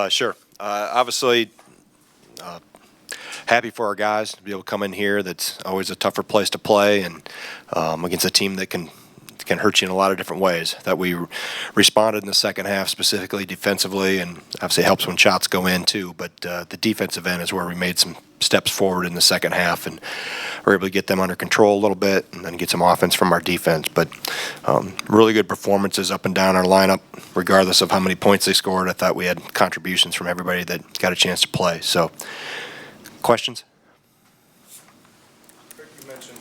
Sure. Obviously, happy for our guys to be able to come in here. That's always a tougher place to play, and against a team that can hurt you in a lot of different ways. That we responded in the second half, specifically defensively, and obviously it helps when shots go in too. But the defensive end is where we made some steps forward in the second half, and we're able to get them under control a little bit, and then get some offense from our defense. But really good performances up and down our lineup, regardless of how many points they scored. I thought we had contributions from everybody that got a chance to play. So, questions? Greg, you mentioned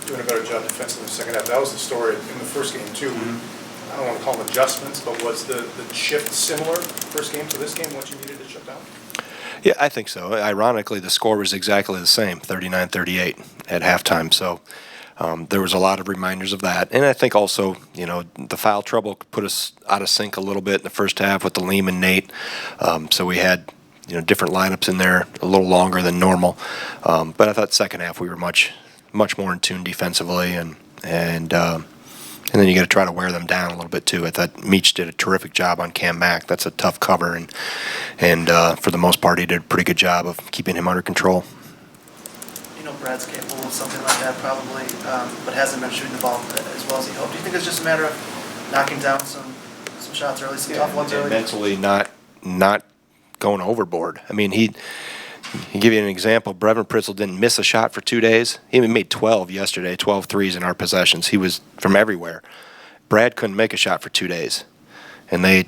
doing a better job defensively in the second half. That was the story in the first game, too. I don't want to call them adjustments, but was the shift similar first game to this game, what you needed to shut down? Yeah, I think so. Ironically, the score was exactly the same, 39-38 at halftime. So there was a lot of reminders of that. And I think also, the foul trouble put us out of sync a little bit in the first half with the Leam and Nate. So we had, different lineups in there a little longer than normal. But I thought second half we were much more in tune defensively, and then you got to try to wear them down a little bit too. I thought Meach did a terrific job on Cam Mack. That's a tough cover, and for the most part, he did a pretty good job of keeping him under control. Brad's capable of something like that probably, but hasn't been shooting the ball as well as he hoped. Do you think it's just a matter of knocking down some shots early, some tough ones early? Mentally not going overboard. I mean, he give you an example. Brevin Pritzel didn't miss a shot for 2 days. He even made 12 yesterday, 12 threes in our possessions. He was from everywhere. Brad couldn't make a shot for 2 days, and they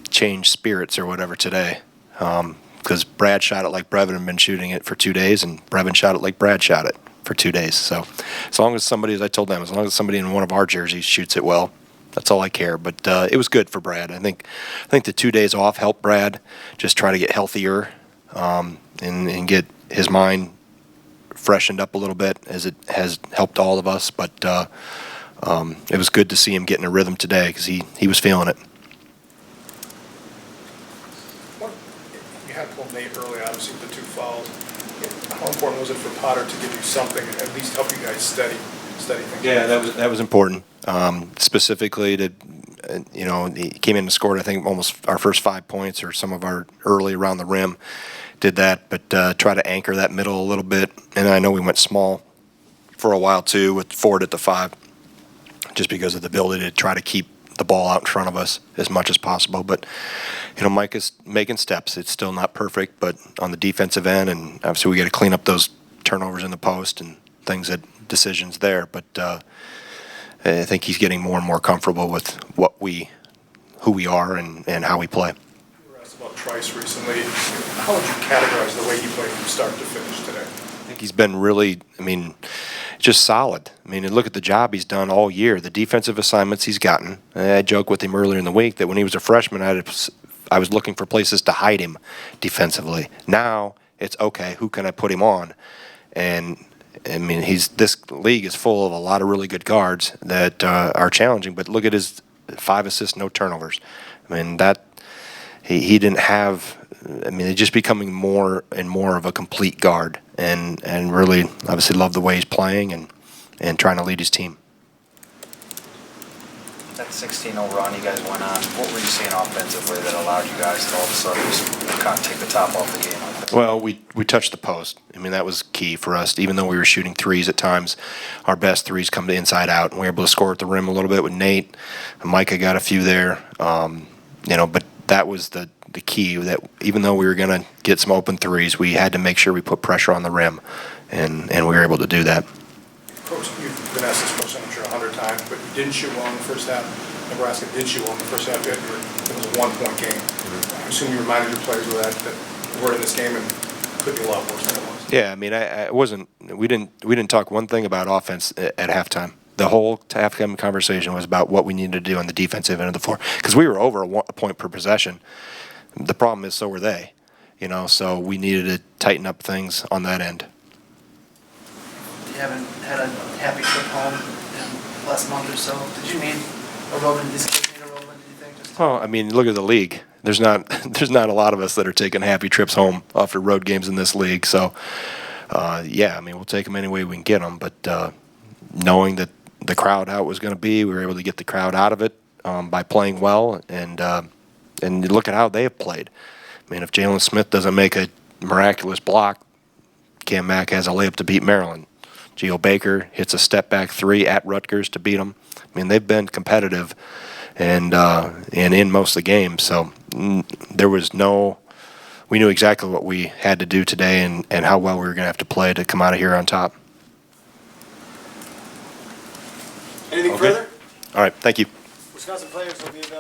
changed spirits or whatever today. Because Brad shot it like Brevin had been shooting it for 2 days, and Brevin shot it like Brad shot it for 2 days. So as long as somebody, as I told them, as long as somebody in one of our jerseys shoots it well, that's all I care. But it was good for Brad. I think the 2 days off helped Brad just try to get healthier and get his mind freshened up a little bit, as it has helped all of us. But it was good to see him getting a rhythm today, because he was feeling it. You had to pull Nate early, obviously, with the 2 fouls. How important was it for Potter to give you something, at least help you guys steady things? Yeah, that was important. Specifically to, he came in and scored, I think, almost our first 5 points, or some of our early around the rim. Did that, but try to anchor that middle a little bit. And I know we went small for a while too, with Ford at the 5, just because of the ability to try to keep the ball out in front of us as much as possible. But Mike is making steps. It's still not perfect, but on the defensive end, and obviously we got to clean up those turnovers in the post and decisions there. But I think he's getting more and more comfortable with who we are and how we play. You were asked about Trice recently. How would you categorize the way he played from start to finish today? I think he's been really, just solid. Look at the job he's done all year, the defensive assignments he's gotten. I joked with him earlier in the week that when he was a freshman, I was looking for places to hide him defensively. Now it's okay, who can I put him on? And this league is full of a lot of really good guards that are challenging. But look at his 5 assists, no turnovers. That he didn't have. He's just becoming more and more of a complete guard, and really obviously love the way he's playing and trying to lead his team. That 16-0 run you guys went on, what were you seeing offensively that allowed you guys to all of a sudden just kind of take the top off the game? Well, we touched the post. That was key for us. Even though we were shooting threes at times, our best threes come to inside out, and we were able to score at the rim a little bit with Nate. Micah got a few there, but that was the key, that even though we were going to get some open threes, we had to make sure we put pressure on the rim, and we were able to do that. Coach, you've been asked this question, I'm sure, 100 times, but you didn't shoot well in the first half. Nebraska did shoot well in the first half. It was a 1-point game. I assume you reminded your players of that we're in this game and it could be a lot worse than it was. Yeah, I wasn't. We didn't talk one thing about offense at halftime. The whole halftime conversation was about what we needed to do on the defensive end of the floor, because we were over a point per possession. The problem is, so were they. So we needed to tighten up things on that end. You haven't had a happy trip home in the last month or so. Did you need a road? Did these kids need a road? Do you think? Well, look at the league. There's not a lot of us that are taking happy trips home after road games in this league. So, we'll take them any way we can get them. But knowing that the crowd, how it was going to be, we were able to get the crowd out of it by playing well, and And you look at how they have played. I mean, if Jalen Smith doesn't make a miraculous block, Cam Mack has a layup to beat Maryland. Geo Baker hits a step-back three at Rutgers to beat them. I mean, they've been competitive and in most of the games. So there was we knew exactly what we had to do today and how well we were going to have to play to come out of here on top. Anything Okay. further? All right, thank you. Wisconsin players will be available.